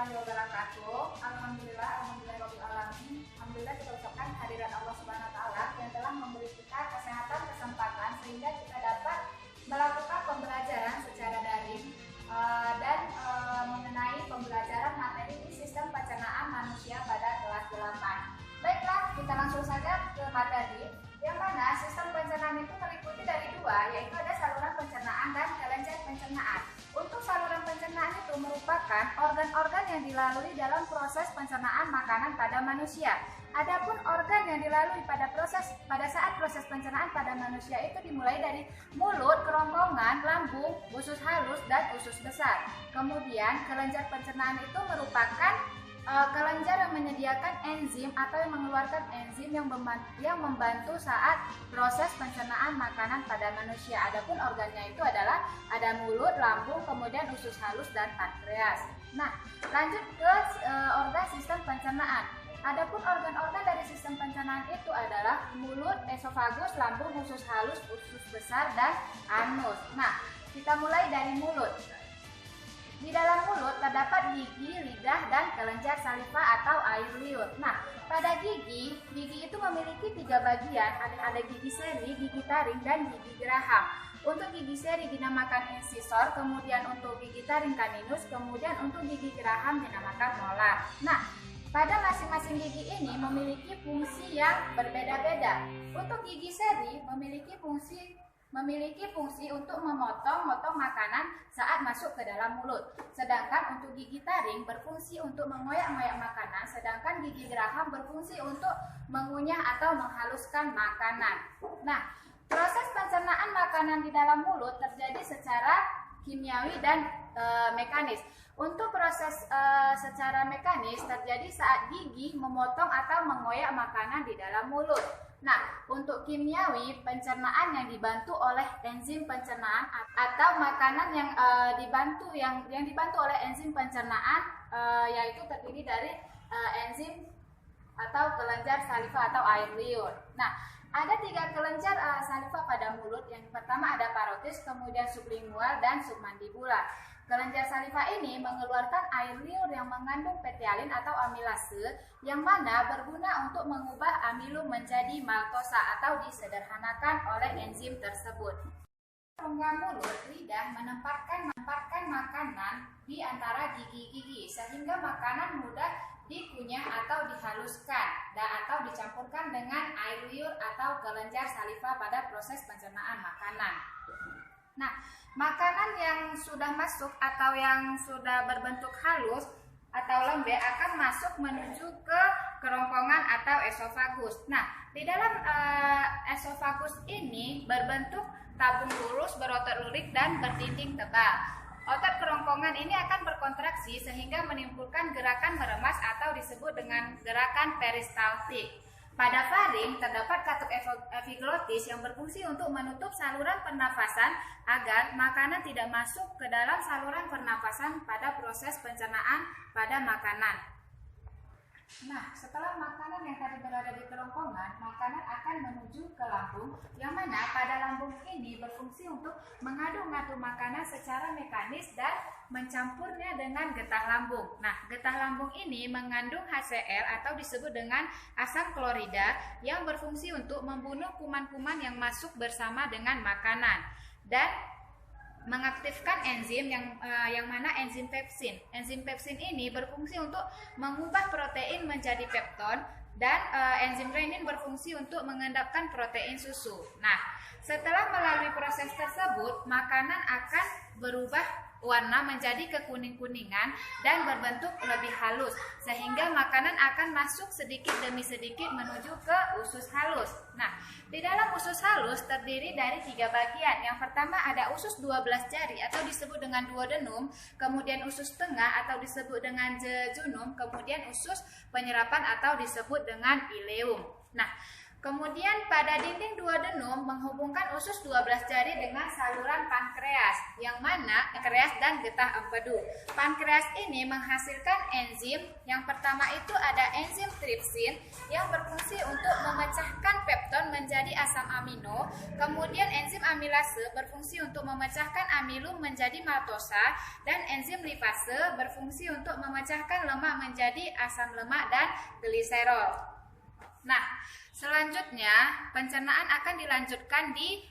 warahmatullahi wabarakatuh. Alhamdulillah kita ucapkan hadirat Allah Subhanahu wa taala yang telah memberi kita kesehatan, kesempatan sehingga kita dapat melakukan pembelajaran secara daring dan mengenai pembelajaran materi sistem pencernaan manusia pada kelas 8. Baiklah, kita langsung saja ke materi, yang mana sistem pencernaan itu meliputi dari dua, yaitu ada saluran pencernaan dan kelenjar pencernaan. Untuk saluran pencernaan itu merupakan organ-organ yang dilalui dalam proses pencernaan makanan pada manusia. Adapun organ yang dilalui pada saat proses pencernaan pada manusia itu dimulai dari mulut, kerongkongan, lambung, usus halus, dan usus besar. Kemudian kelenjar pencernaan itu merupakan kelenjar yang menyediakan enzim atau yang mengeluarkan enzim yang membantu saat proses pencernaan makanan pada manusia. Adapun organnya itu adalah ada mulut, lambung, kemudian usus halus dan pankreas. Nah, lanjut ke organ sistem pencernaan. Adapun organ-organ dari sistem pencernaan itu adalah mulut, esofagus, lambung, usus halus, usus besar, dan anus. Nah, kita mulai dari mulut. Di dalam mulut terdapat gigi, lidah, dan kelenjar saliva atau air liur. Nah, pada gigi itu memiliki 3 bagian, ada gigi seri, gigi taring, dan gigi geraham. Untuk gigi seri dinamakan incisor, kemudian untuk gigi taring caninus, kemudian untuk gigi geraham dinamakan molar. Nah, pada masing-masing gigi ini memiliki fungsi yang berbeda-beda. Untuk gigi seri memiliki fungsi untuk memotong makanan saat masuk ke dalam mulut. Sedangkan untuk gigi taring berfungsi untuk mengoyak-ngoyak makanan, sedangkan gigi geraham berfungsi untuk mengunyah atau menghaluskan makanan. Nah, proses pencernaan makanan di dalam mulut terjadi secara kimiawi dan mekanis. Untuk proses secara mekanis terjadi saat gigi memotong atau mengoyak makanan di dalam mulut. Nah, untuk kimiawi, pencernaan yang dibantu oleh enzim pencernaan atau makanan yang dibantu oleh enzim pencernaan yaitu terdiri dari enzim atau kelenjar saliva atau air liur. Nah, ada 3 kelenjar saliva pada mulut. Yang pertama ada parotis, kemudian sublingual, dan submandibular. Kelenjar saliva ini mengeluarkan air liur yang mengandung petialin atau amilase, yang mana berguna untuk mengubah amilum menjadi maltosa atau disederhanakan oleh enzim tersebut. Rongga mulut, lidah menempatkan makanan di antara gigi-gigi sehingga makanan mudah dikunyah atau dihaluskan atau dicampurkan dengan air liur atau kelenjar saliva pada proses pencernaan makanan. Nah, makanan yang sudah masuk atau yang sudah berbentuk halus atau lembek akan masuk menuju ke kerongkongan atau esofagus. Nah, di dalam esofagus ini berbentuk tabung lurus, berotot lurik, dan berdinding tebal. Otot kerongkongan ini akan berkontraksi sehingga menimbulkan gerakan meremas atau disebut dengan gerakan peristaltik. Pada faring terdapat katup epiglotis yang berfungsi untuk menutup saluran pernafasan agar makanan tidak masuk ke dalam saluran pernafasan pada proses pencernaan pada makanan. Nah, setelah makanan yang tadi berada di kerongkongan, makanan akan menuju ke lambung, yang mana pada lambung ini berfungsi untuk mengadu-ngadu makanan secara mekanis dan mencampurnya dengan getah lambung. Nah, getah lambung ini mengandung HCl atau disebut dengan asam klorida yang berfungsi untuk membunuh kuman-kuman yang masuk bersama dengan makanan dan mengaktifkan enzim yang mana enzim pepsin. Enzim pepsin ini berfungsi untuk mengubah protein menjadi pepton dan enzim renin berfungsi untuk mengendapkan protein susu. Nah, setelah melalui proses tersebut, makanan akan berubah warna menjadi kekuning-kuningan dan berbentuk lebih halus sehingga makanan akan masuk sedikit demi sedikit menuju ke usus halus. Nah, di dalam usus halus terdiri dari 3 bagian. Yang pertama ada usus 12 jari atau disebut dengan duodenum, kemudian usus tengah atau disebut dengan jejunum, kemudian usus penyerapan atau disebut dengan ileum. Nah, kemudian pada dinding duodenum menghubungkan usus 12 jari dengan saluran pankreas, yang mana pankreas dan getah empedu. Pankreas ini menghasilkan enzim. Yang pertama itu ada enzim tripsin yang berfungsi untuk memecahkan pepton menjadi asam amino. Kemudian enzim amilase berfungsi untuk memecahkan amilum menjadi maltosa, dan enzim lipase berfungsi untuk memecahkan lemak menjadi asam lemak dan gliserol. Nah, selanjutnya pencernaan akan dilanjutkan di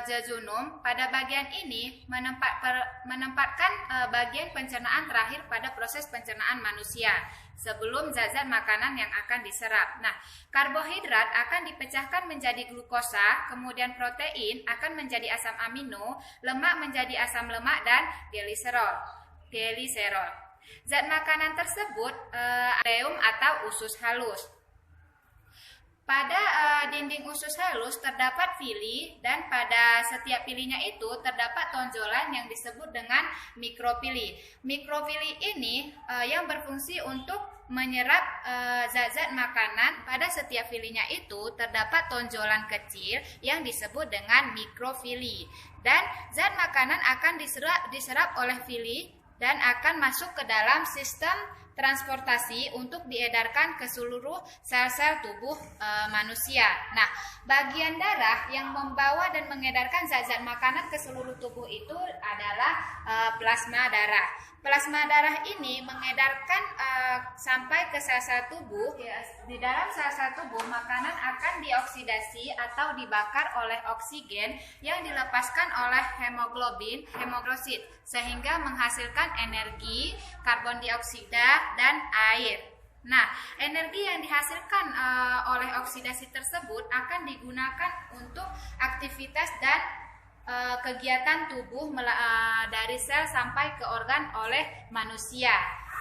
jejunum. Pada bagian ini menempatkan bagian pencernaan terakhir pada proses pencernaan manusia sebelum zat-zat makanan yang akan diserap. Nah, karbohidrat akan dipecahkan menjadi glukosa, kemudian protein akan menjadi asam amino, lemak menjadi asam lemak dan gliserol. Zat makanan tersebut areum atau usus halus. Pada dinding usus halus terdapat vili, dan pada setiap vilinya itu terdapat tonjolan yang disebut dengan mikrovili. Mikrovili ini yang berfungsi untuk menyerap zat-zat makanan. Pada setiap vilinya itu terdapat tonjolan kecil yang disebut dengan mikrovili, dan zat makanan akan diserap oleh vili dan akan masuk ke dalam sistem transportasi untuk diedarkan ke seluruh sel-sel tubuh manusia. Nah, bagian darah yang membawa dan mengedarkan zat-zat makanan ke seluruh tubuh itu adalah plasma darah. Plasma darah ini mengedarkan sampai ke sel-sel tubuh. Di dalam sel-sel tubuh, makanan akan dioksidasi atau dibakar oleh oksigen yang dilepaskan oleh hemoglosit, sehingga menghasilkan energi, karbon dioksida, dan air. Nah, energi yang dihasilkan oleh oksidasi tersebut akan digunakan untuk aktivitas dan kegiatan tubuh dari sel sampai ke organ oleh manusia.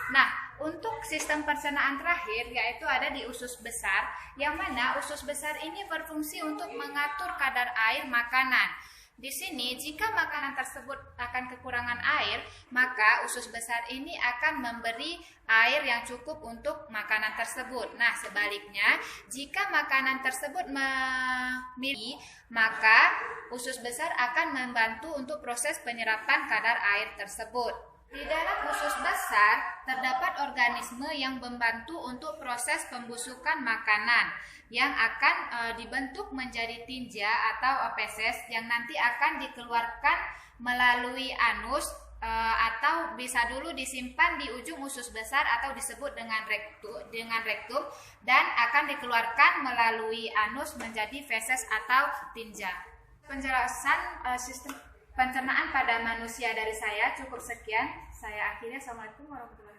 Nah, untuk sistem pencernaan terakhir yaitu ada di usus besar, yang mana usus besar ini berfungsi untuk mengatur kadar air makanan. Di sini, jika makanan tersebut akan kekurangan air, maka usus besar ini akan memberi air yang cukup untuk makanan tersebut. Nah, sebaliknya, jika makanan tersebut memiliki, maka usus besar akan membantu untuk proses penyerapan kadar air tersebut. Di dalam usus besar terdapat organisme yang membantu untuk proses pembusukan makanan yang akan dibentuk menjadi tinja atau feses yang nanti akan dikeluarkan melalui anus atau bisa dulu disimpan di ujung usus besar atau disebut dengan rektum, dan akan dikeluarkan melalui anus menjadi feses atau tinja. Penjelasan sistem pencernaan pada manusia dari saya cukup sekian. Saya akhirnya. Assalamualaikum warahmatullahi wabarakatuh.